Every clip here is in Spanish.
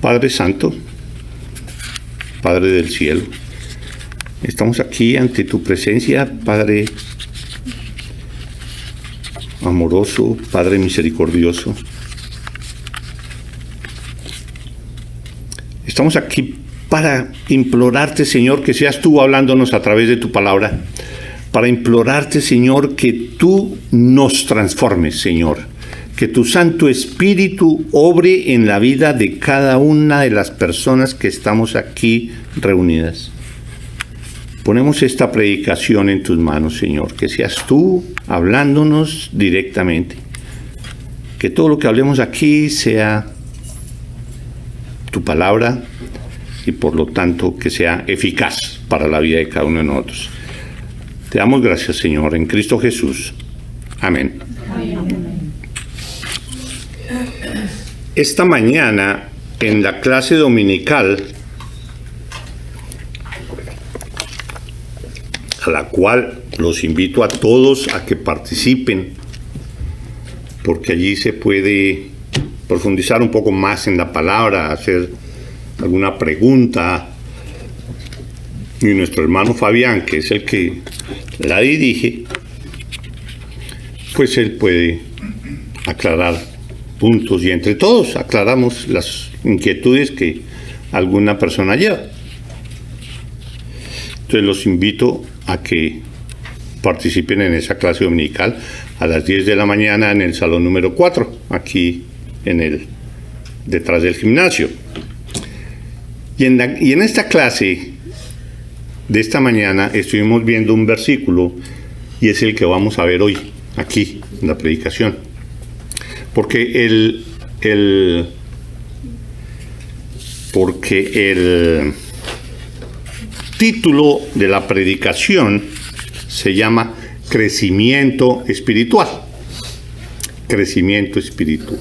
Padre Santo, Padre del cielo, estamos aquí ante tu presencia, Padre amoroso, Padre misericordioso. Estamos aquí para implorarte, Señor, que seas tú hablándonos a través de tu palabra, para implorarte, Señor, que tú nos transformes, Señor, que tu Santo Espíritu obre en la vida de cada una de las personas que estamos aquí reunidas. Ponemos esta predicación en tus manos, Señor, que seas tú hablándonos directamente, que todo lo que hablemos aquí sea tu palabra y por lo tanto que sea eficaz para la vida de cada uno de nosotros. Te damos gracias, Señor, en Cristo Jesús. Amén. Esta mañana, en la clase dominical, a la cual los invito a todos a que participen, porque allí se puede profundizar un poco más en la palabra, hacer alguna pregunta, y nuestro hermano Fabián, que es el que la dirige, pues él puede aclarar puntos y entre todos aclaramos las inquietudes que alguna persona lleva. Entonces los invito a que participen en esa clase dominical a las 10 de la mañana en el salón número 4, aquí detrás del gimnasio. Y en esta clase de esta mañana estuvimos viendo un versículo y es el que vamos a ver hoy, aquí, en la predicación. Porque el título de la predicación se llama Crecimiento Espiritual. Crecimiento espiritual.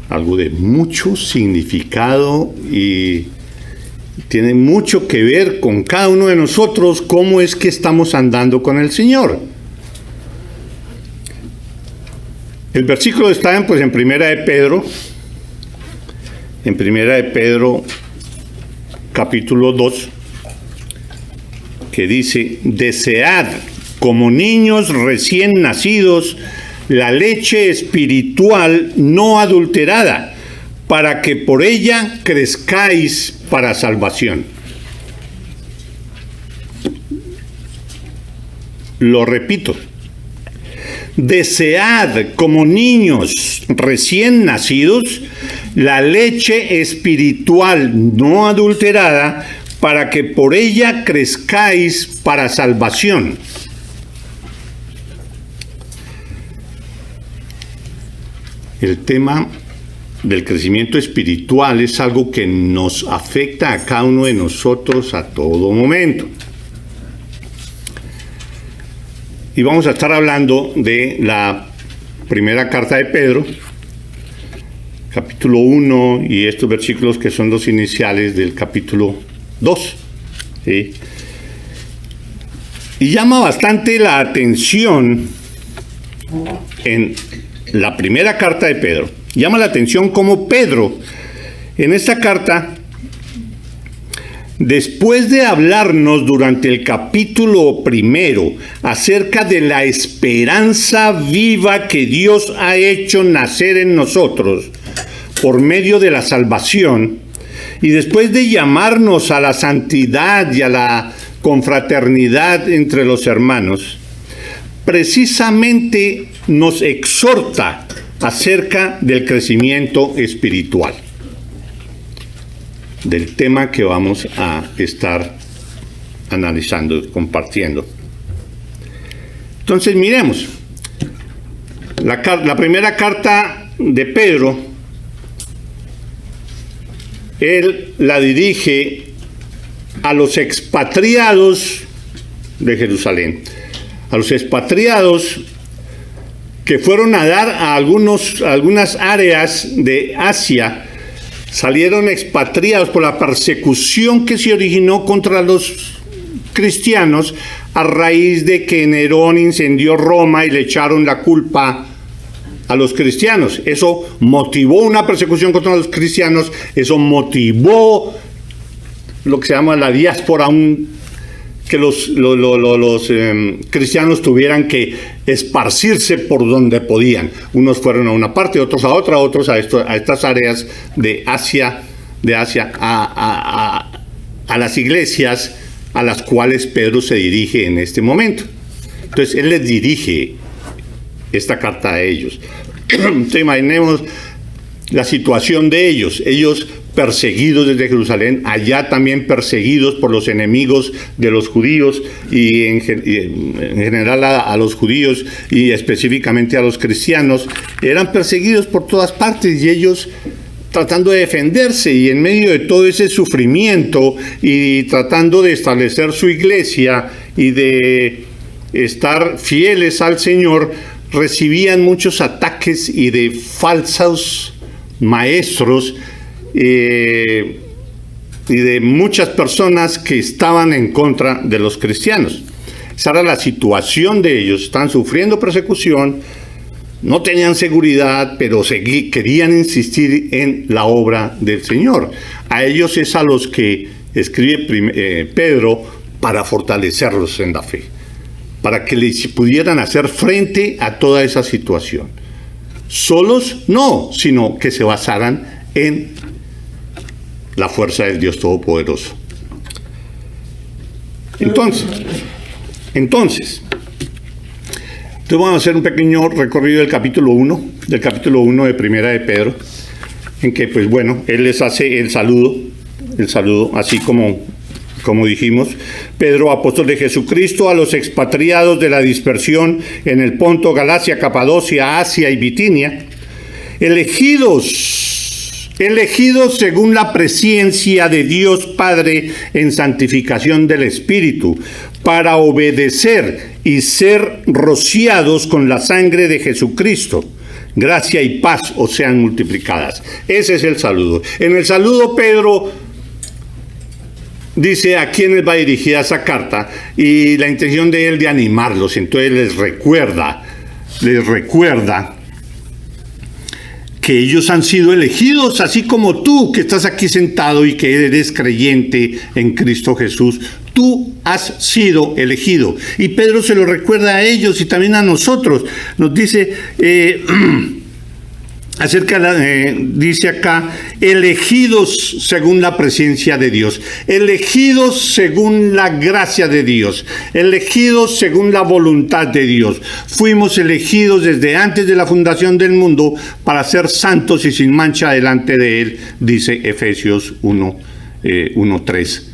Algo de mucho significado y tiene mucho que ver con cada uno de nosotros, cómo es que estamos andando con el Señor. El versículo está en Primera de Pedro, capítulo 2, que dice: desead como niños recién nacidos la leche espiritual no adulterada, para que por ella crezcáis para salvación. Lo repito. Desead como niños recién nacidos la leche espiritual no adulterada, para que por ella crezcáis para salvación. El tema del crecimiento espiritual es algo que nos afecta a cada uno de nosotros a todo momento. Y vamos a estar hablando de la primera carta de Pedro, capítulo 1, y estos versículos que son los iniciales del capítulo 2. ¿Sí? Y llama bastante la atención en la primera carta de Pedro. Llama la atención cómo Pedro, en esta carta, después de hablarnos durante el capítulo 1 acerca de la esperanza viva que Dios ha hecho nacer en nosotros por medio de la salvación, y después de llamarnos a la santidad y a la confraternidad entre los hermanos, precisamente nos exhorta acerca del crecimiento espiritual, del tema que vamos a estar analizando, compartiendo. Entonces miremos, la primera carta de Pedro, él la dirige a los expatriados de Jerusalén, a los expatriados que fueron a dar a algunas áreas de Asia. Salieron expatriados por la persecución que se originó contra los cristianos a raíz de que Nerón incendió Roma y le echaron la culpa a los cristianos. Eso motivó una persecución contra los cristianos, eso motivó lo que se llama la diáspora, que los cristianos tuvieran que esparcirse por donde podían. Unos fueron a una parte, otros a otra, otros a estas áreas de Asia a las iglesias a las cuales Pedro se dirige en este momento. Entonces, él les dirige esta carta a ellos. Entonces, imaginemos la situación de ellos perseguidos desde Jerusalén, allá también perseguidos por los enemigos de los judíos y en general a los judíos y específicamente a los cristianos, eran perseguidos por todas partes y ellos tratando de defenderse, y en medio de todo ese sufrimiento y tratando de establecer su iglesia y de estar fieles al Señor, recibían muchos ataques y de falsos maestros y de muchas personas que estaban en contra de los cristianos. Esa era la situación de ellos. Estaban sufriendo persecución, no tenían seguridad, pero querían insistir en la obra del Señor. A ellos es a los que escribe Pedro para fortalecerlos en la fe, para que les pudieran hacer frente a toda esa situación. Solos no, sino que se basaran en la fuerza del Dios Todopoderoso. Entonces vamos a hacer un pequeño recorrido del capítulo 1 de Primera de Pedro, en que, pues bueno, él les hace el saludo, así como dijimos. Pedro, apóstol de Jesucristo, a los expatriados de la dispersión en el Ponto, Galacia, Capadocia, Asia y Bitinia, elegidos según la presencia de Dios Padre en santificación del Espíritu, para obedecer y ser rociados con la sangre de Jesucristo. Gracia y paz os sean multiplicadas. Ese es el saludo. En el saludo Pedro dice a quiénes va dirigida esa carta y la intención de él de animarlos. Entonces les recuerda que ellos han sido elegidos, así como tú que estás aquí sentado y que eres creyente en Cristo Jesús. Tú has sido elegido. Y Pedro se lo recuerda a ellos y también a nosotros. Nos dice dice acá, elegidos según la presencia de Dios, elegidos según la gracia de Dios, elegidos según la voluntad de Dios. Fuimos elegidos desde antes de la fundación del mundo para ser santos y sin mancha delante de Él, dice Efesios 1:3.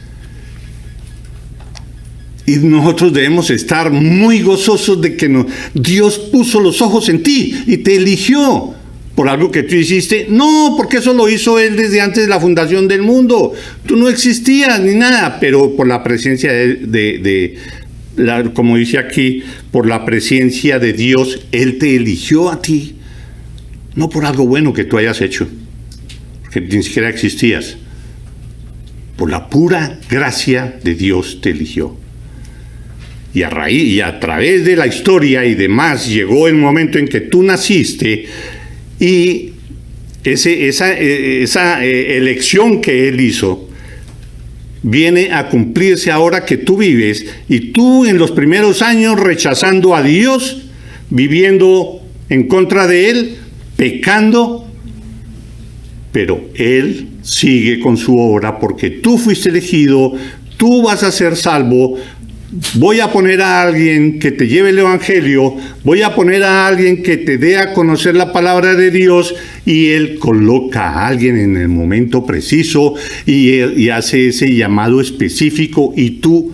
Y nosotros debemos estar muy gozosos de que Dios puso los ojos en ti y te eligió. ¿Por algo que tú hiciste? No, porque eso lo hizo Él desde antes de la fundación del mundo. Tú no existías ni nada, pero por la presencia como dice aquí, por la presencia de Dios, Él te eligió a ti. No por algo bueno que tú hayas hecho, que ni siquiera existías. Por la pura gracia de Dios te eligió. Y a través de la historia y demás, llegó el momento en que tú naciste. Y esa elección que Él hizo viene a cumplirse ahora que tú vives, y tú en los primeros años rechazando a Dios, viviendo en contra de Él, pecando, pero Él sigue con su obra porque tú fuiste elegido, tú vas a ser salvo. Voy a poner a alguien que te lleve el Evangelio, voy a poner a alguien que te dé a conocer la palabra de Dios, y Él coloca a alguien en el momento preciso y hace ese llamado específico, y tú,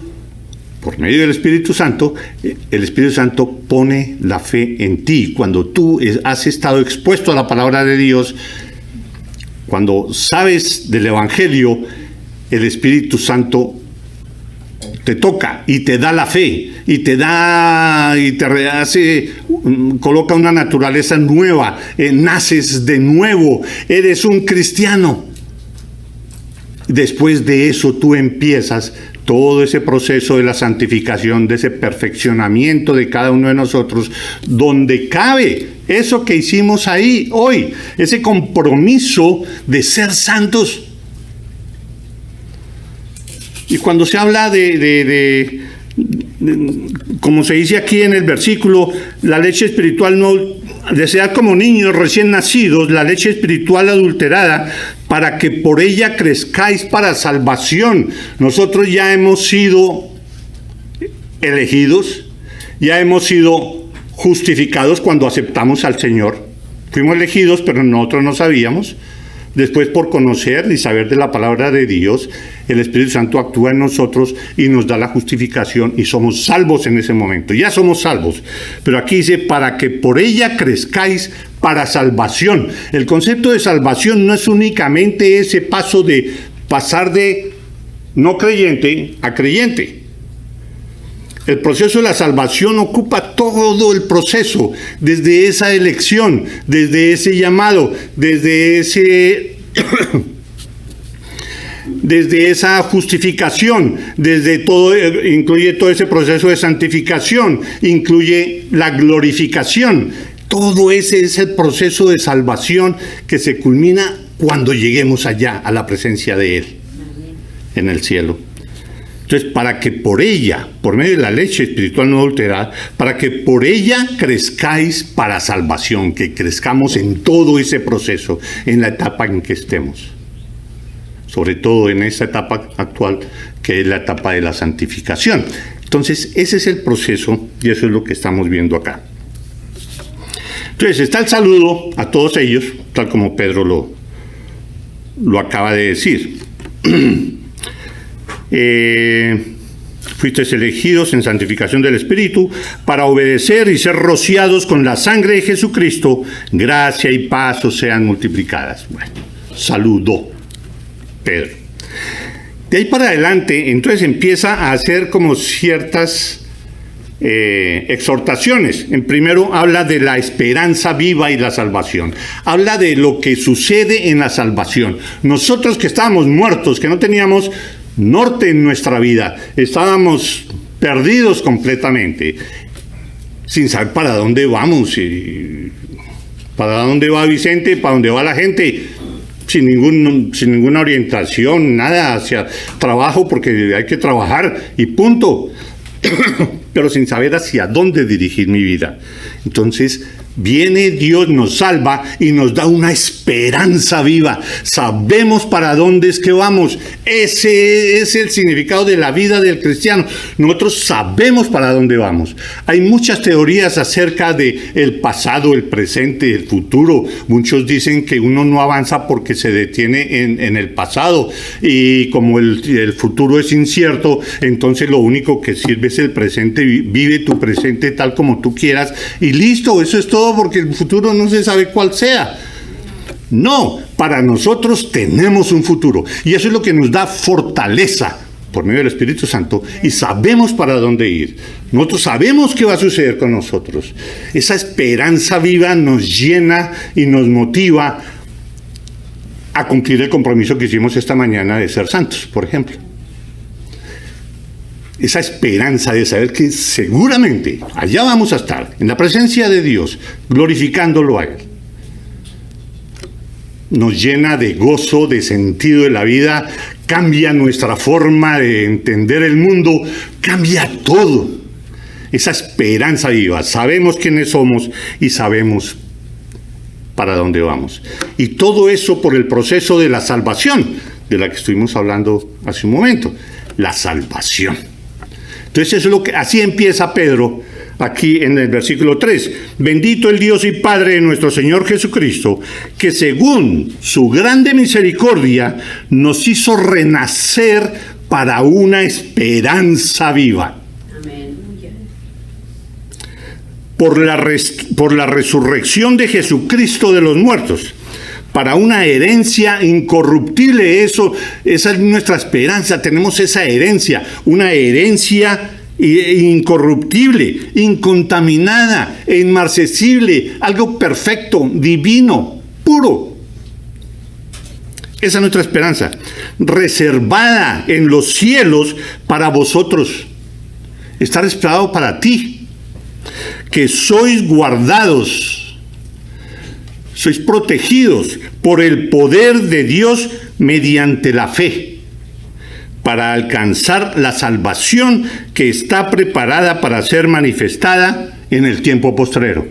por medio del Espíritu Santo, el Espíritu Santo pone la fe en ti. Cuando tú has estado expuesto a la palabra de Dios, cuando sabes del Evangelio, el Espíritu Santo te toca y te da la fe y te coloca una naturaleza nueva, naces de nuevo, eres un cristiano. Después de eso tú empiezas todo ese proceso de la santificación, de ese perfeccionamiento de cada uno de nosotros, donde cabe eso que hicimos ahí hoy, ese compromiso de ser santos. Y cuando se habla de como se dice aquí en el versículo, la leche espiritual no desead como niños recién nacidos la leche espiritual adulterada, para que por ella crezcáis para salvación. Nosotros ya hemos sido elegidos, ya hemos sido justificados cuando aceptamos al Señor. Fuimos elegidos, pero nosotros no sabíamos. Después, por conocer y saber de la palabra de Dios, el Espíritu Santo actúa en nosotros y nos da la justificación y somos salvos en ese momento. Ya somos salvos. Pero aquí dice, para que por ella crezcáis para salvación. El concepto de salvación no es únicamente ese paso de pasar de no creyente a creyente. El proceso de la salvación ocupa todo el proceso, desde esa elección, desde ese llamado, desde esa justificación, desde todo, incluye todo ese proceso de santificación, incluye la glorificación. Todo ese es el proceso de salvación que se culmina cuando lleguemos allá, a la presencia de Él, en el cielo. Entonces, para que por ella, por medio de la leche espiritual no adulterada, para que por ella crezcáis para salvación, que crezcamos en todo ese proceso, en la etapa en que estemos. Sobre todo en esta etapa actual, que es la etapa de la santificación. Entonces, ese es el proceso y eso es lo que estamos viendo acá. Entonces, está el saludo a todos ellos, tal como Pedro lo acaba de decir. Fuisteis elegidos en santificación del Espíritu para obedecer y ser rociados con la sangre de Jesucristo. Gracia y paz os sean multiplicadas. Bueno, saludó Pedro. De ahí para adelante, entonces empieza a hacer como ciertas exhortaciones. En primero habla de la esperanza viva y la salvación. Habla de lo que sucede en la salvación. Nosotros que estábamos muertos, que no teníamos norte en nuestra vida, estábamos perdidos completamente, sin saber para dónde vamos, para dónde va Vicente, para dónde va la gente, sin ninguna orientación, nada, hacia trabajo porque hay que trabajar y punto, pero sin saber hacia dónde dirigir mi vida. Entonces viene Dios, nos salva y nos da una esperanza viva. Sabemos para dónde es que vamos. Ese es el significado de la vida del cristiano. Nosotros sabemos para dónde vamos. Hay muchas teorías acerca de el pasado, el presente, el futuro. Muchos dicen que uno no avanza porque se detiene en el pasado. Y como el futuro es incierto, entonces lo único que sirve es el presente. Vive tu presente tal como tú quieras. Y listo, eso es todo, porque el futuro no se sabe cuál sea. No, para nosotros tenemos un futuro y eso es lo que nos da fortaleza por medio del Espíritu Santo y sabemos para dónde ir. Nosotros sabemos qué va a suceder con nosotros. Esa esperanza viva nos llena y nos motiva a cumplir el compromiso que hicimos esta mañana de ser santos, por ejemplo. Esa esperanza de saber que seguramente allá vamos a estar, en la presencia de Dios, glorificándolo a Él. Nos llena de gozo, de sentido de la vida, cambia nuestra forma de entender el mundo, cambia todo. Esa esperanza viva, sabemos quiénes somos y sabemos para dónde vamos. Y todo eso por el proceso de la salvación, de la que estuvimos hablando hace un momento, la salvación. Entonces eso es lo que, así empieza Pedro aquí en el versículo 3. Bendito el Dios y Padre de nuestro Señor Jesucristo, que según su grande misericordia nos hizo renacer para una esperanza viva. Amén. Por la resurrección de Jesucristo de los muertos, para una herencia incorruptible. Esa es nuestra esperanza. Tenemos esa herencia, una herencia incorruptible, incontaminada, inmarcesible, algo perfecto, divino, puro. Esa es nuestra esperanza, reservada en los cielos para vosotros. Está reservado para ti, que sois guardados, sois protegidos por el poder de Dios mediante la fe, para alcanzar la salvación que está preparada para ser manifestada en el tiempo postrero.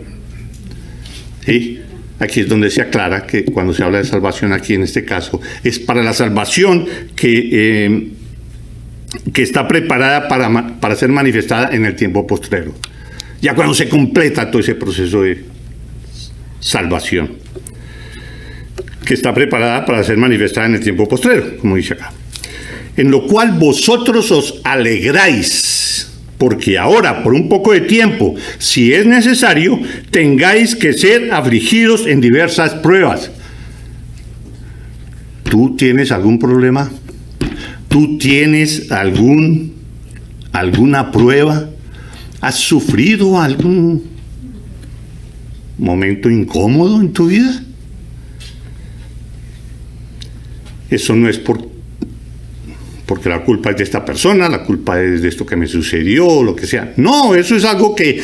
¿Sí? Aquí es donde se aclara que cuando se habla de salvación aquí en este caso, es para la salvación que está preparada para ser manifestada en el tiempo postrero. Ya cuando se completa todo ese proceso de salvación, que está preparada para ser manifestada en el tiempo postrero, como dice acá. En lo cual vosotros os alegráis, porque ahora, por un poco de tiempo, si es necesario, tengáis que ser afligidos en diversas pruebas. ¿Tú tienes algún problema? ¿Tú tienes alguna prueba? ¿Has sufrido algún momento incómodo en tu vida? Eso no es porque la culpa es de esta persona, la culpa es de esto que me sucedió, o lo que sea. No, eso es algo que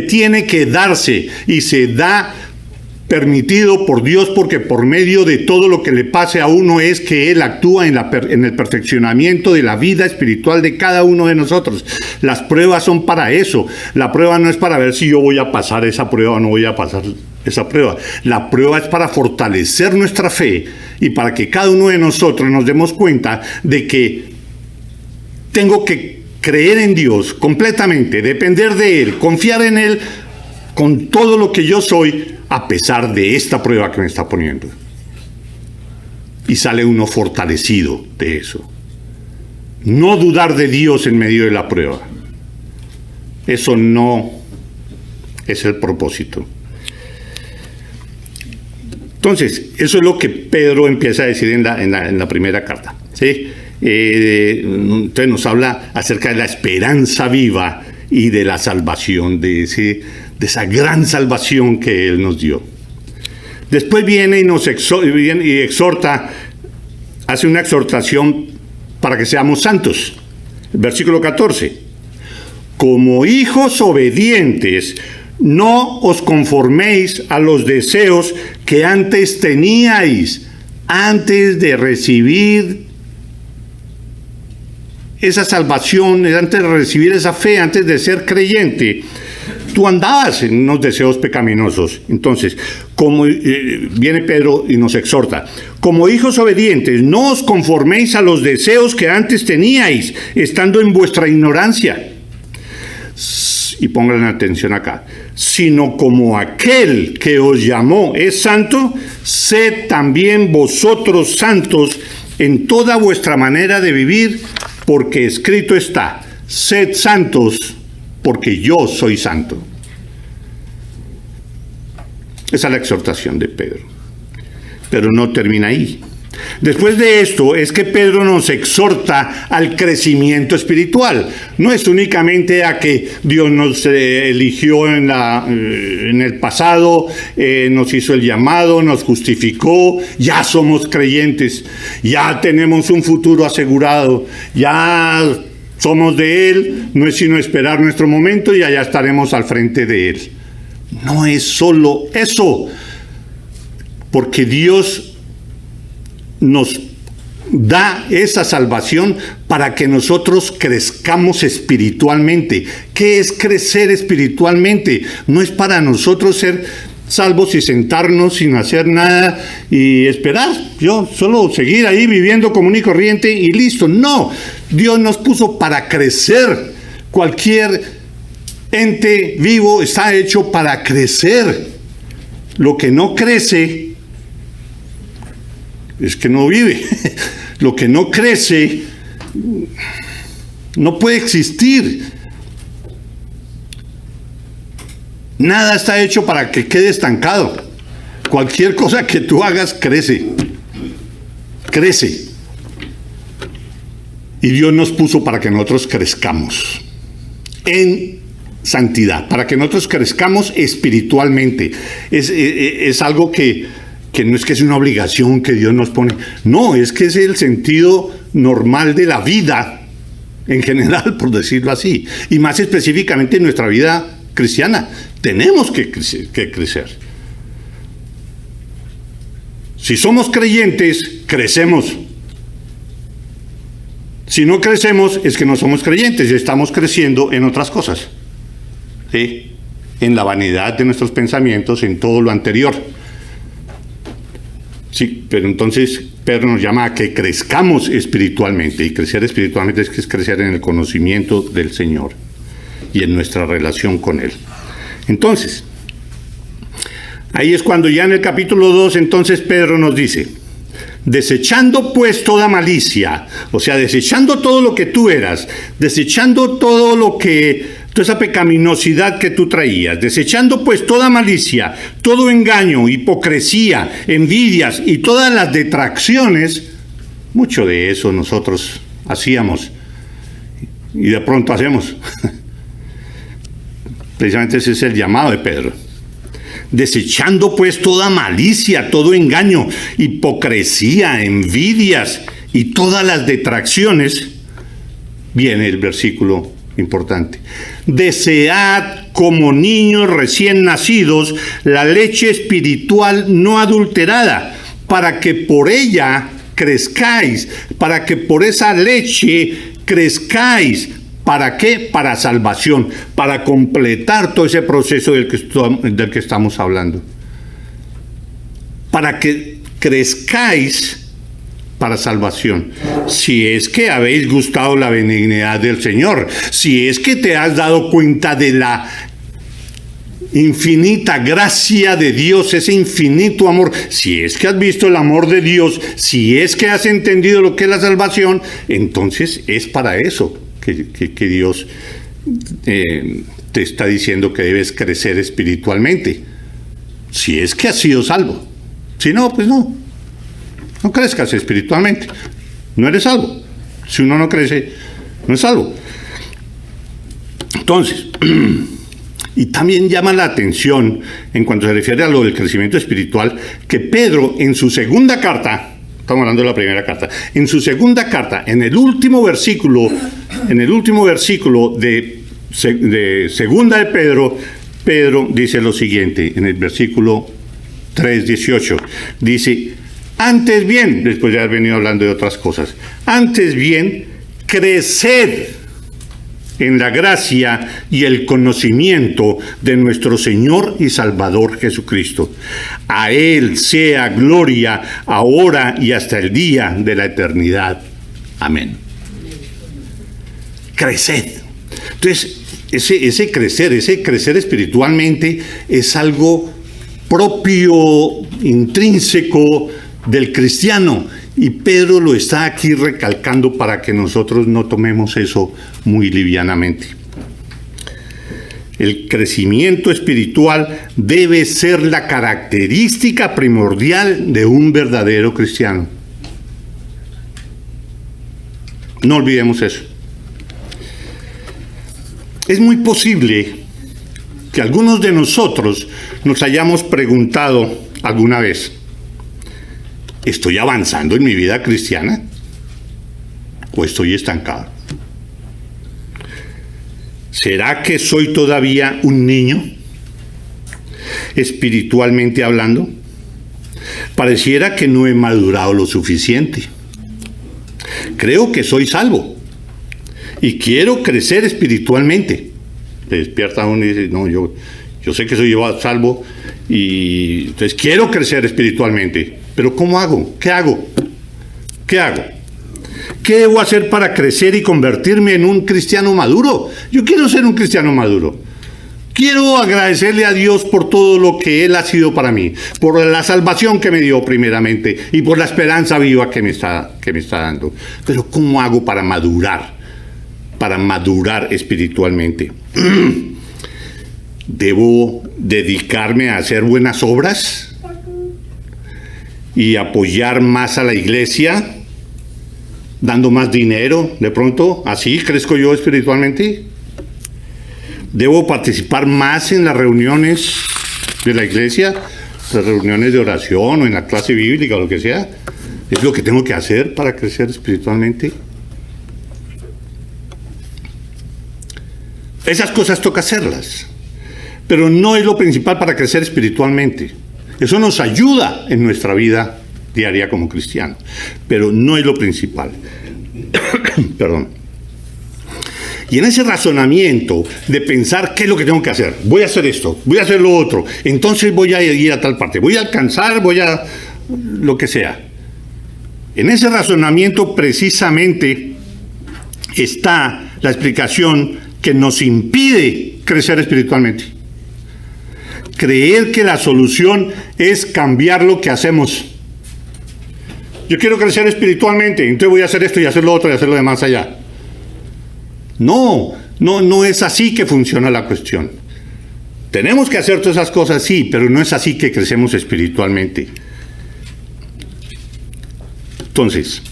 tiene que darse y se da permitido por Dios, porque por medio de todo lo que le pase a uno es que Él actúa en el perfeccionamiento de la vida espiritual de cada uno de nosotros. Las pruebas son para eso. La prueba no es para ver si yo voy a pasar esa prueba o no voy a pasar esa prueba. La prueba es para fortalecer nuestra fe y para que cada uno de nosotros nos demos cuenta de que tengo que creer en Dios completamente, depender de Él, confiar en Él con todo lo que yo soy, a pesar de esta prueba que me está poniendo. Y sale uno fortalecido de eso. No dudar de Dios en medio de la prueba. Eso no es el propósito. Entonces, eso es lo que Pedro empieza a decir en la primera carta, ¿sí? Entonces nos habla acerca de la esperanza viva y de la salvación, de esa gran salvación que Él nos dio. Después viene y nos exhorta, hace una exhortación para que seamos santos. Versículo 14. Como hijos obedientes, no os conforméis a los deseos que antes teníais, antes de recibir esa salvación, antes de recibir esa fe, antes de ser creyente. Tú andabas en unos deseos pecaminosos. Entonces, como viene Pedro y nos exhorta, como hijos obedientes, no os conforméis a los deseos que antes teníais, estando en vuestra ignorancia. Y pongan atención acá, sino como aquel que os llamó es santo, sed también vosotros santos en toda vuestra manera de vivir, porque escrito está, sed santos, porque yo soy santo. Esa es la exhortación de Pedro. Pero no termina ahí. Después de esto es que Pedro nos exhorta al crecimiento espiritual. No es únicamente a que Dios nos eligió en el pasado, nos hizo el llamado, nos justificó, ya somos creyentes, ya tenemos un futuro asegurado, ya somos de Él, no es sino esperar nuestro momento y allá estaremos al frente de Él. No es solo eso, porque Dios nos da esa salvación para que nosotros crezcamos espiritualmente. ¿Qué es crecer espiritualmente? No es para nosotros ser salvos y sentarnos sin hacer nada y esperar, yo solo seguir ahí viviendo común y corriente y listo. No, Dios nos puso para crecer. Cualquier ente vivo está hecho para crecer. Lo que no crece es que no vive. Lo que no crece no puede existir. Nada está hecho para que quede estancado. Cualquier cosa que tú hagas crece. Crece. Y Dios nos puso para que nosotros crezcamos en santidad, para que nosotros crezcamos espiritualmente. Es algo que que no es que es una obligación que Dios nos pone. No, es que es el sentido normal de la vida en general, por decirlo así. Y más específicamente en nuestra vida cristiana. Tenemos que crecer. Si somos creyentes, crecemos. Si no crecemos, es que no somos creyentes y estamos creciendo en otras cosas. ¿Sí? En la vanidad de nuestros pensamientos, en todo lo anterior. Sí, pero entonces Pedro nos llama a que crezcamos espiritualmente. Y crecer espiritualmente es crecer en el conocimiento del Señor y en nuestra relación con Él. Entonces, ahí es cuando ya en el capítulo 2, entonces Pedro nos dice: desechando pues toda malicia, o sea, desechando todo lo que tú eras, desechando todo lo que, toda esa pecaminosidad que tú traías, desechando pues toda malicia, todo engaño, hipocresía, envidias y todas las detracciones. Mucho de eso nosotros hacíamos y de pronto hacemos. Precisamente ese es el llamado de Pedro. Desechando pues toda malicia, todo engaño, hipocresía, envidias y todas las detracciones, viene el versículo importante. Desead como niños recién nacidos la leche espiritual no adulterada, para que por ella crezcáis, para que por esa leche crezcáis. ¿Para qué? Para salvación, para completar todo ese proceso del que estamos hablando. Para que crezcáis para salvación. Si es que habéis gustado la benignidad del Señor, si es que te has dado cuenta de la infinita gracia de Dios, ese infinito amor, si es que has visto el amor de Dios, si es que has entendido lo que es la salvación, entonces es para eso que Dios te está diciendo que debes crecer espiritualmente. Si es que has sido salvo. Si no, pues no. No crezcas espiritualmente. No eres salvo. Si uno no crece, no es salvo. Entonces, y también llama la atención, en cuanto se refiere a lo del crecimiento espiritual, que Pedro en su segunda carta, estamos hablando de la primera carta, en su segunda carta, en el último versículo de segunda de Pedro, Pedro dice lo siguiente, en el versículo 3:18, dice: antes bien, después de haber venido hablando de otras cosas, antes bien, creced en la gracia y el conocimiento de nuestro Señor y Salvador Jesucristo. A Él sea gloria ahora y hasta el día de la eternidad. Amén. Creced. Entonces, ese crecer espiritualmente es algo propio, intrínseco del cristiano. Y Pedro lo está aquí recalcando para que nosotros no tomemos eso muy livianamente. El crecimiento espiritual debe ser la característica primordial de un verdadero cristiano. No olvidemos eso. Es muy posible que algunos de nosotros nos hayamos preguntado alguna vez: ¿estoy avanzando en mi vida cristiana? ¿O estoy estancado? ¿Será que soy todavía un niño, espiritualmente hablando? Pareciera que no he madurado lo suficiente. Creo que soy salvo y quiero crecer espiritualmente. Se despierta uno y dice: no, yo sé que soy salvo y entonces quiero crecer espiritualmente. Pero ¿cómo hago? ¿Qué hago? ¿Qué hago? ¿Qué debo hacer para crecer y convertirme en un cristiano maduro? Yo quiero ser un cristiano maduro. Quiero agradecerle a Dios por todo lo que Él ha sido para mí, por la salvación que me dio primeramente y por la esperanza viva que me está dando. Pero ¿cómo hago para madurar espiritualmente? ¿Debo dedicarme a hacer buenas obras y apoyar más a la iglesia, dando más dinero? De pronto, ¿así crezco yo espiritualmente? ¿Debo participar más en las reuniones de la iglesia? reuniones de oración o en la clase bíblica o lo que sea. Es lo que tengo que hacer para crecer espiritualmente. Esas cosas toca hacerlas, pero no es lo principal para crecer espiritualmente. Eso nos ayuda en nuestra vida diaria como cristianos, pero no es lo principal. Perdón. Y en ese razonamiento de pensar qué es lo que tengo que hacer, voy a hacer esto, voy a hacer lo otro, entonces voy a ir a tal parte, voy a alcanzar, voy a lo que sea. En ese razonamiento precisamente está la explicación que nos impide crecer espiritualmente. Creer que la solución es cambiar lo que hacemos. Yo quiero crecer espiritualmente, entonces voy a hacer esto y hacer lo otro y hacer lo demás allá. No es así que funciona la cuestión. Tenemos que hacer todas esas cosas, sí, pero no es así que crecemos espiritualmente. Entonces,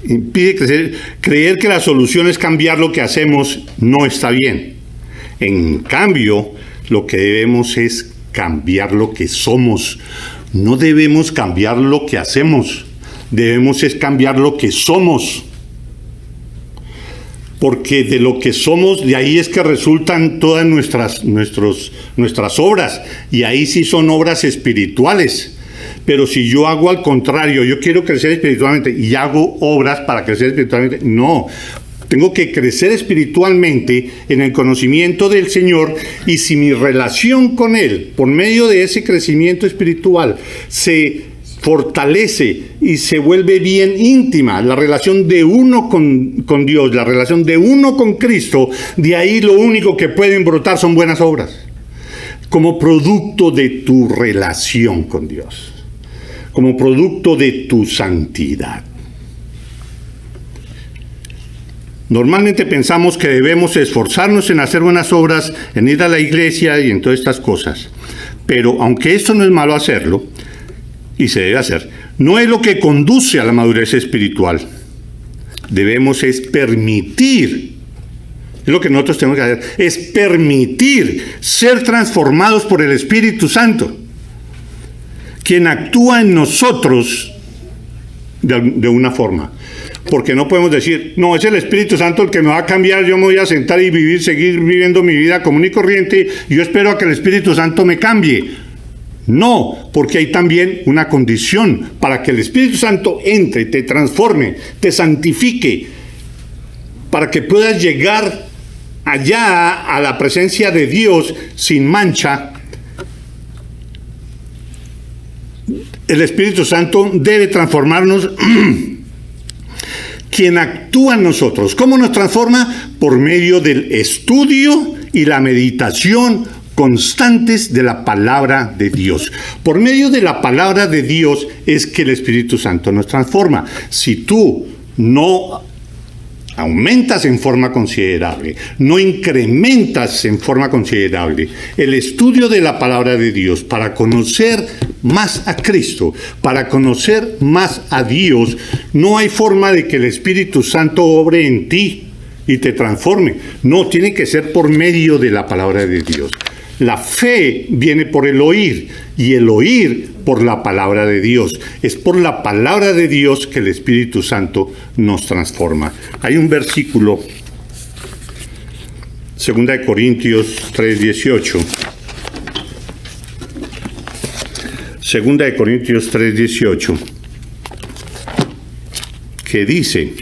impide creer que la solución es cambiar lo que hacemos no está bien. En cambio, lo que debemos es cambiar lo que somos. No debemos cambiar lo que hacemos, debemos es cambiar lo que somos. Porque de lo que somos, de ahí es que resultan todas nuestras obras, y ahí sí son obras espirituales. Pero si yo hago al contrario, yo quiero crecer espiritualmente y hago obras para crecer espiritualmente, no. Tengo que crecer espiritualmente en el conocimiento del Señor, y si mi relación con Él, por medio de ese crecimiento espiritual, se fortalece y se vuelve bien íntima, la relación de uno con Dios, la relación de uno con Cristo, de ahí lo único que pueden brotar son buenas obras, como producto de tu relación con Dios, como producto de tu santidad. Normalmente pensamos que debemos esforzarnos en hacer buenas obras, en ir a la iglesia y en todas estas cosas, pero aunque esto no es malo hacerlo, y se debe hacer, no es lo que conduce a la madurez espiritual. Debemos es permitir, es lo que nosotros tenemos que hacer, es permitir ser transformados por el Espíritu Santo, quien actúa en nosotros de una forma. Porque no podemos decir, no, es el Espíritu Santo el que me va a cambiar, yo me voy a sentar y seguir viviendo mi vida común y corriente, y yo espero a que el Espíritu Santo me cambie. No, porque hay también una condición para que el Espíritu Santo entre, te transforme, te santifique, para que puedas llegar allá a la presencia de Dios sin mancha. El Espíritu Santo debe transformarnos. Quien actúa en nosotros. ¿Cómo nos transforma? Por medio del estudio y la meditación constantes de la palabra de Dios. Por medio de la palabra de Dios es que el Espíritu Santo nos transforma. Si tú no aumentas en forma considerable, no incrementas en forma considerable el estudio de la palabra de Dios para conocer más a Cristo, para conocer más a Dios, no hay forma de que el Espíritu Santo obre en ti y te transforme. No, tiene que ser por medio de la palabra de Dios. La fe viene por el oír, y el oír por la palabra de Dios. Es por la palabra de Dios que el Espíritu Santo nos transforma. Hay un versículo, 2 Corintios 3:18. 2 Corintios 3:18, que dice: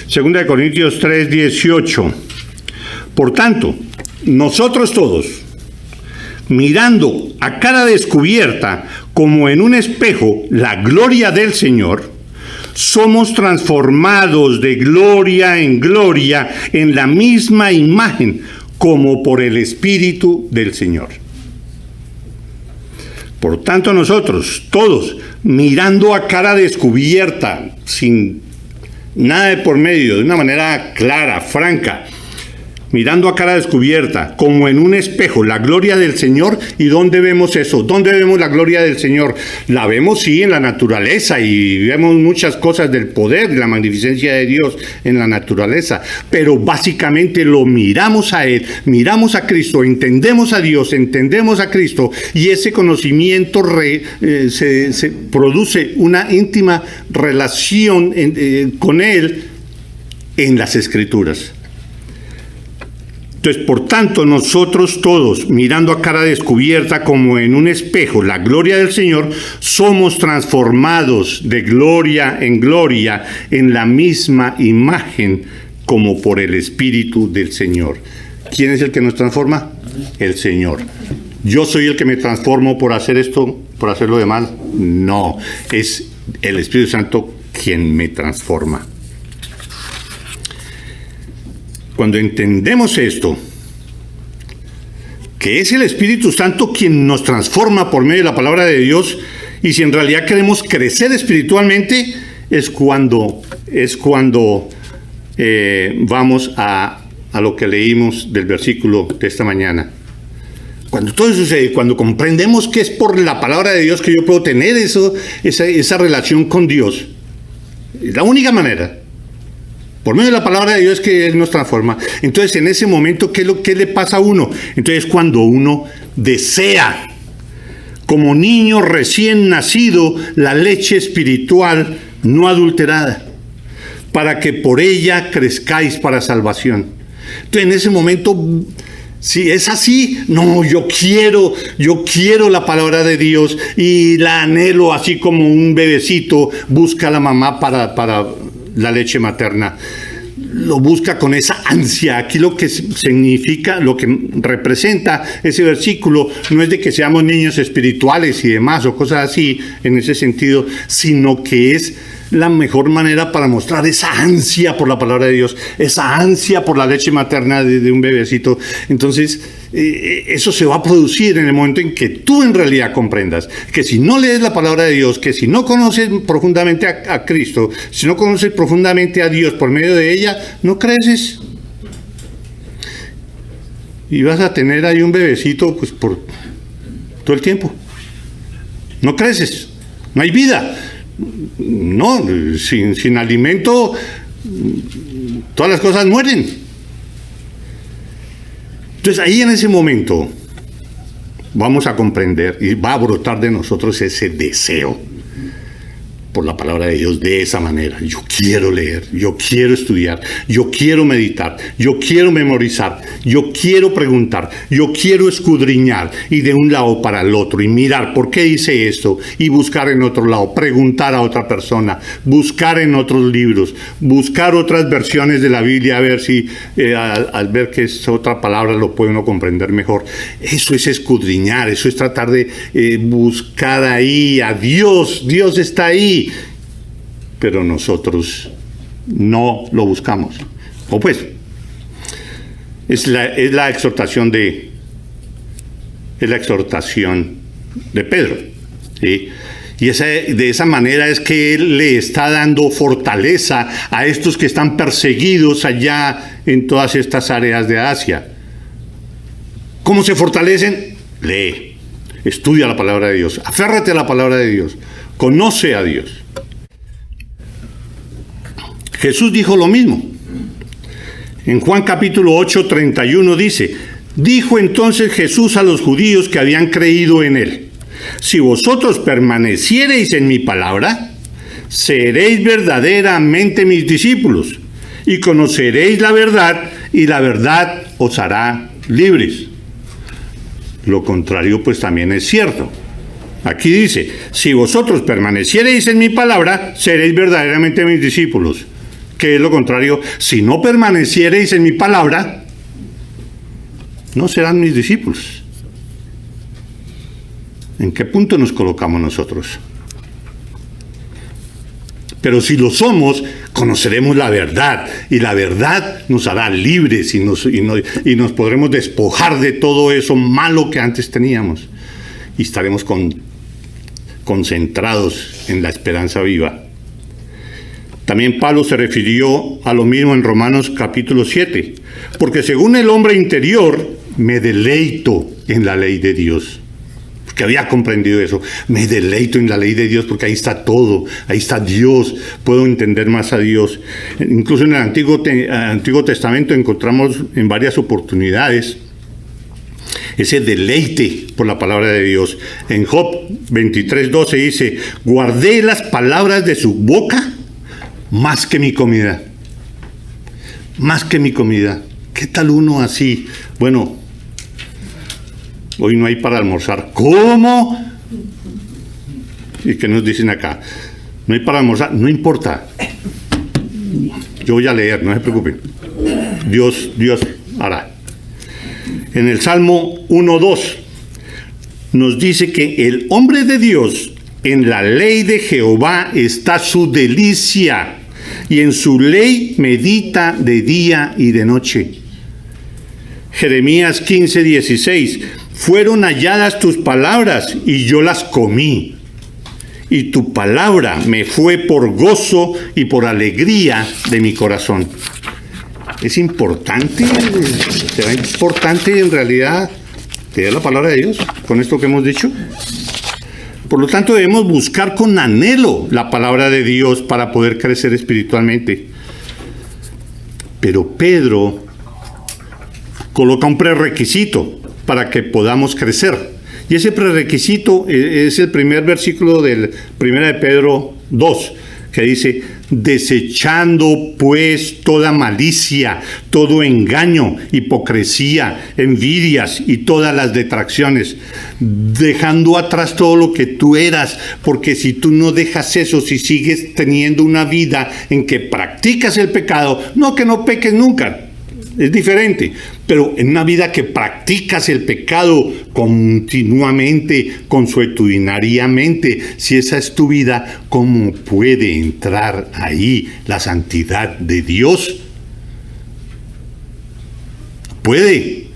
Segunda de Corintios 3:18. Por tanto, nosotros todos, mirando a cara descubierta, como en un espejo, la gloria del Señor, somos transformados de gloria en gloria en la misma imagen, como por el Espíritu del Señor. Por tanto, nosotros, todos, mirando a cara descubierta, sin nada de por medio, de una manera clara, franca, mirando a cara descubierta, como en un espejo, la gloria del Señor. ¿Y dónde vemos eso? ¿Dónde vemos la gloria del Señor? La vemos, sí, en la naturaleza, y vemos muchas cosas del poder, de la magnificencia de Dios en la naturaleza, pero básicamente lo miramos a Él, miramos a Cristo, entendemos a Dios, entendemos a Cristo, y ese conocimiento se produce una íntima relación con Él en las Escrituras. Entonces, por tanto, nosotros todos, mirando a cara descubierta como en un espejo la gloria del Señor, somos transformados de gloria en la misma imagen como por el Espíritu del Señor. ¿Quién es el que nos transforma? El Señor. ¿Yo soy el que me transformo por hacer esto, por hacer lo demás? No, es el Espíritu Santo quien me transforma. Cuando entendemos esto, que es el Espíritu Santo quien nos transforma por medio de la palabra de Dios, y si en realidad queremos crecer espiritualmente, es cuando vamos a lo que leímos del versículo de esta mañana. Cuando todo eso sucede, cuando comprendemos que es por la palabra de Dios que yo puedo tener esa relación con Dios, es la única manera. Por medio de la palabra de Dios que Él nos transforma. Entonces, en ese momento, ¿qué le pasa a uno? Entonces, cuando uno desea, como niño recién nacido, la leche espiritual no adulterada, para que por ella crezcáis para salvación. Entonces, en ese momento, si es así, no, yo quiero la palabra de Dios y la anhelo así como un bebecito busca a la mamá para la leche materna. Lo busca con esa ansia. Aquí lo que significa, lo que representa ese versículo, no es de que seamos niños espirituales y demás, o cosas así en ese sentido, sino que es la mejor manera para mostrar esa ansia por la palabra de Dios, esa ansia por la leche materna de un bebecito. Entonces, eso se va a producir en el momento en que tú en realidad comprendas que si no lees la palabra de Dios, que si no conoces profundamente a Cristo, si no conoces profundamente a Dios por medio de ella, no creces. Y vas a tener ahí un bebecito pues por todo el tiempo. No creces, no hay vida. No, sin alimento todas las cosas mueren. Entonces ahí en ese momento vamos a comprender y va a brotar de nosotros ese deseo por la palabra de Dios de esa manera. Yo quiero leer, yo quiero estudiar, yo quiero meditar, yo quiero memorizar, yo quiero preguntar, yo quiero escudriñar, y de un lado para el otro y mirar por qué hice esto y buscar en otro lado, preguntar a otra persona, buscar en otros libros, buscar otras versiones de la Biblia, a ver si al ver que es otra palabra lo puede uno comprender mejor. Eso es escudriñar, eso es tratar de buscar ahí a Dios. Dios está ahí, pero nosotros no lo buscamos. O pues, es la exhortación de Pedro, ¿sí? Y de esa manera es que él le está dando fortaleza a estos que están perseguidos allá en todas estas áreas de Asia. ¿Cómo se fortalecen? Lee, estudia la palabra de Dios, aférrate a la palabra de Dios, conoce a Dios. Jesús dijo lo mismo. En Juan capítulo 8, 31 dice: dijo entonces Jesús a los judíos que habían creído en él: si vosotros permaneciereis en mi palabra, seréis verdaderamente mis discípulos, y conoceréis la verdad, y la verdad os hará libres. Lo contrario pues también es cierto. Aquí dice: si vosotros permaneciereis en mi palabra, seréis verdaderamente mis discípulos. ¿Qué es lo contrario? Si no permaneciereis en mi palabra, no serán mis discípulos. ¿En qué punto nos colocamos nosotros? Pero si lo somos, conoceremos la verdad, y la verdad nos hará libres y nos podremos despojar de todo eso malo que antes teníamos, y estaremos concentrados en la esperanza viva. También Pablo se refirió a lo mismo en Romanos capítulo 7. Porque según el hombre interior, me deleito en la ley de Dios. Porque había comprendido eso. Me deleito en la ley de Dios porque ahí está todo. Ahí está Dios. Puedo entender más a Dios. Incluso en el Antiguo Testamento encontramos en varias oportunidades ese deleite por la palabra de Dios. En Job 23:12 dice, guardé las palabras de su boca más que mi comida. Más que mi comida. ¿Qué tal uno así? Bueno, hoy no hay para almorzar. ¿Cómo? ¿Y qué nos dicen acá? No hay para almorzar. No importa. Yo voy a leer, no se preocupen. Dios hará. En el Salmo 1:2 nos dice que el hombre de Dios, en la ley de Jehová está su delicia, y en su ley medita de día y de noche. Jeremías 15:16, fueron halladas tus palabras y yo las comí, y tu palabra me fue por gozo y por alegría de mi corazón. Es importante, será importante en realidad leer la palabra de Dios con esto que hemos dicho. Por lo tanto, debemos buscar con anhelo la palabra de Dios para poder crecer espiritualmente. Pero Pedro coloca un prerequisito para que podamos crecer. Y ese prerequisito es el primer versículo del 1 de Pedro 2, que dice, desechando pues toda malicia, todo engaño, hipocresía, envidias y todas las detracciones, dejando atrás todo lo que tú eras, porque si tú no dejas eso, si sigues teniendo una vida en que practicas el pecado, no que no peques nunca, es diferente, pero en una vida que practicas el pecado continuamente, consuetudinariamente, si esa es tu vida, ¿cómo puede entrar ahí la santidad de Dios? Puede.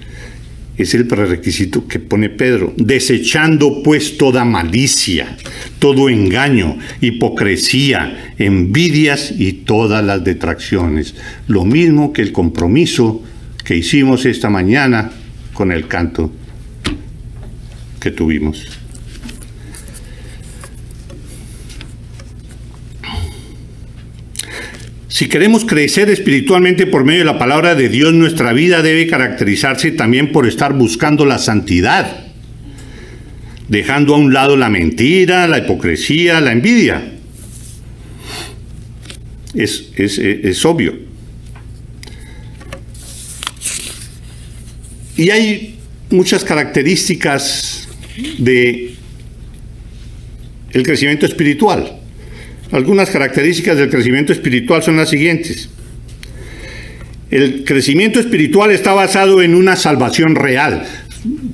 Es el prerequisito que pone Pedro. Desechando pues toda malicia, todo engaño, hipocresía, envidias y todas las detracciones. Lo mismo que el compromiso que hicimos esta mañana con el canto que tuvimos. Si queremos crecer espiritualmente por medio de la palabra de Dios, nuestra vida debe caracterizarse también por estar buscando la santidad, dejando a un lado la mentira, la hipocresía, la envidia. Es obvio. Y hay muchas características de el crecimiento espiritual. Algunas características del crecimiento espiritual son las siguientes. El crecimiento espiritual está basado en una salvación real.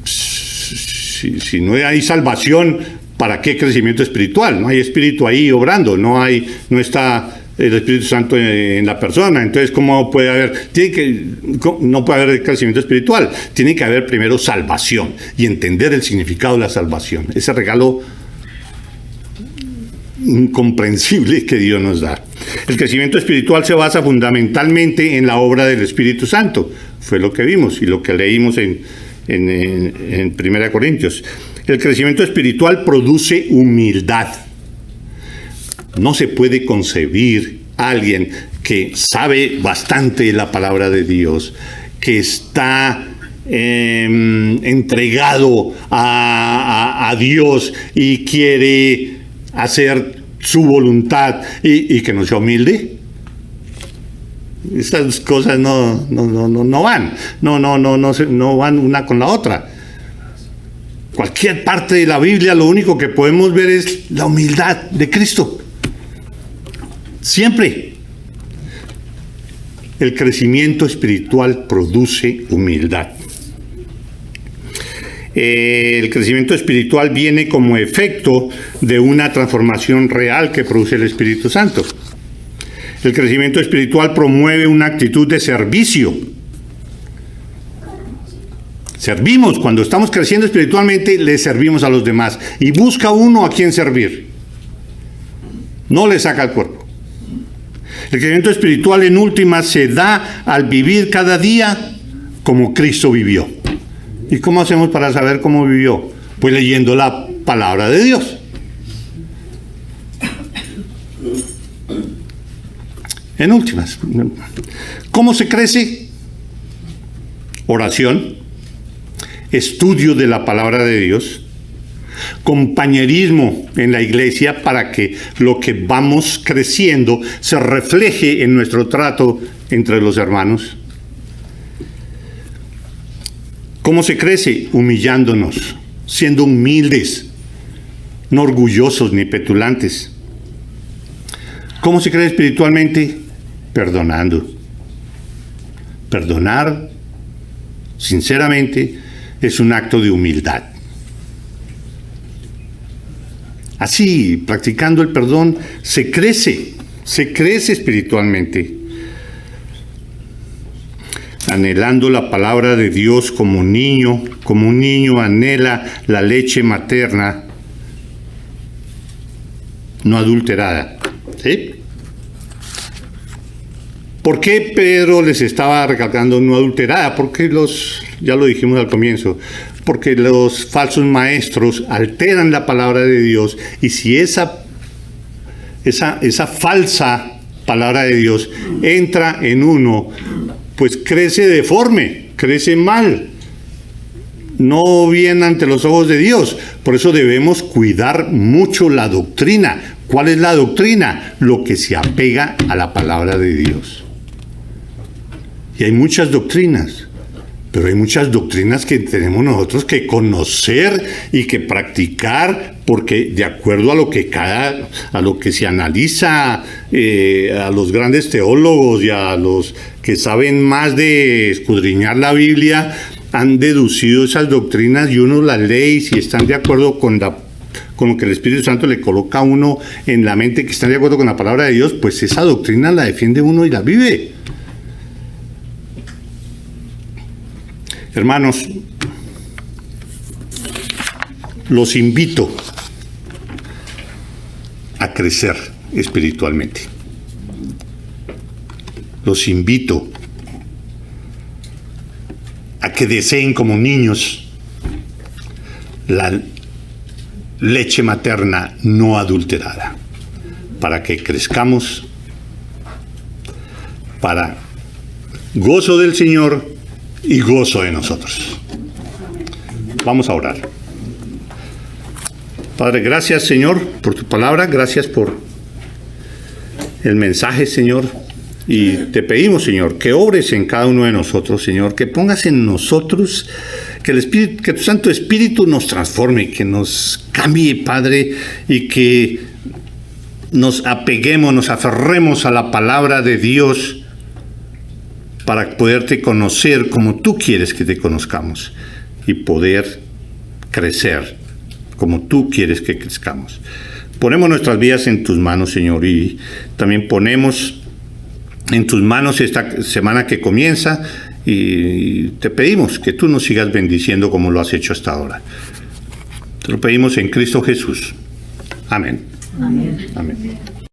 Si no hay salvación, ¿para qué crecimiento espiritual? No hay espíritu ahí obrando, no está el Espíritu Santo en la persona. Entonces, ¿cómo puede haber? No puede haber crecimiento espiritual. Tiene que haber primero salvación y entender el significado de la salvación. Ese regalo incomprensible que Dios nos da. El crecimiento espiritual se basa fundamentalmente en la obra del Espíritu Santo. Fue lo que vimos y lo que leímos en 1 Corintios. El crecimiento espiritual produce humildad. No se puede concebir a alguien que sabe bastante de la palabra de Dios, que está entregado a Dios y quiere hacer su voluntad y que no sea humilde. Estas cosas no van, no van una con la otra. Cualquier parte de la Biblia lo único que podemos ver es la humildad de Cristo. Siempre. El crecimiento espiritual produce humildad. El crecimiento espiritual viene como efecto de una transformación real que produce el Espíritu Santo. El crecimiento espiritual promueve una actitud de servicio. Servimos, cuando estamos creciendo espiritualmente, le servimos a los demás. Y busca uno a quien servir. No le saca el cuerpo. El crecimiento espiritual en última se da al vivir cada día como Cristo vivió. ¿Y cómo hacemos para saber cómo vivió? Pues leyendo la palabra de Dios. En últimas, ¿cómo se crece? Oración, estudio de la palabra de Dios, compañerismo en la iglesia para que lo que vamos creciendo se refleje en nuestro trato entre los hermanos. ¿Cómo se crece? Humillándonos, siendo humildes, no orgullosos ni petulantes. ¿Cómo se crece espiritualmente? Perdonando. Perdonar, sinceramente, es un acto de humildad. Así, practicando el perdón, se crece espiritualmente. Anhelando la palabra de Dios como un niño anhela la leche materna no adulterada. ¿Sí? ¿Por qué Pedro les estaba recalcando no adulterada? Porque ya lo dijimos al comienzo, porque los falsos maestros alteran la palabra de Dios, y si esa falsa palabra de Dios entra en uno, pues crece deforme, crece mal, no bien ante los ojos de Dios. Por eso debemos cuidar mucho la doctrina. ¿Cuál es la doctrina? Lo que se apega a la palabra de Dios. Y hay muchas doctrinas, pero hay muchas doctrinas que tenemos nosotros que conocer y que practicar, porque de acuerdo a lo que se analiza, a los grandes teólogos y a los que saben más de escudriñar la Biblia, han deducido esas doctrinas, y uno las lee, y si están de acuerdo con lo que el Espíritu Santo le coloca a uno en la mente, que están de acuerdo con la palabra de Dios, pues esa doctrina la defiende uno y la vive. Hermanos, los invito a crecer espiritualmente. Los invito a que deseen como niños la leche materna no adulterada, para que crezcamos para gozo del Señor y gozo de nosotros. Vamos a orar. Padre, gracias, Señor, por tu palabra, gracias por el mensaje, Señor, y te pedimos, Señor, que obres en cada uno de nosotros, Señor, que pongas en nosotros, que tu Santo Espíritu nos transforme, que nos cambie, Padre, y que nos apeguemos, nos aferremos a la palabra de Dios para poderte conocer como tú quieres que te conozcamos y poder crecer como tú quieres que crezcamos. Ponemos nuestras vidas en tus manos, Señor, y también ponemos en tus manos esta semana que comienza, y te pedimos que tú nos sigas bendiciendo como lo has hecho hasta ahora. Te lo pedimos en Cristo Jesús. Amén. Amén. Amén.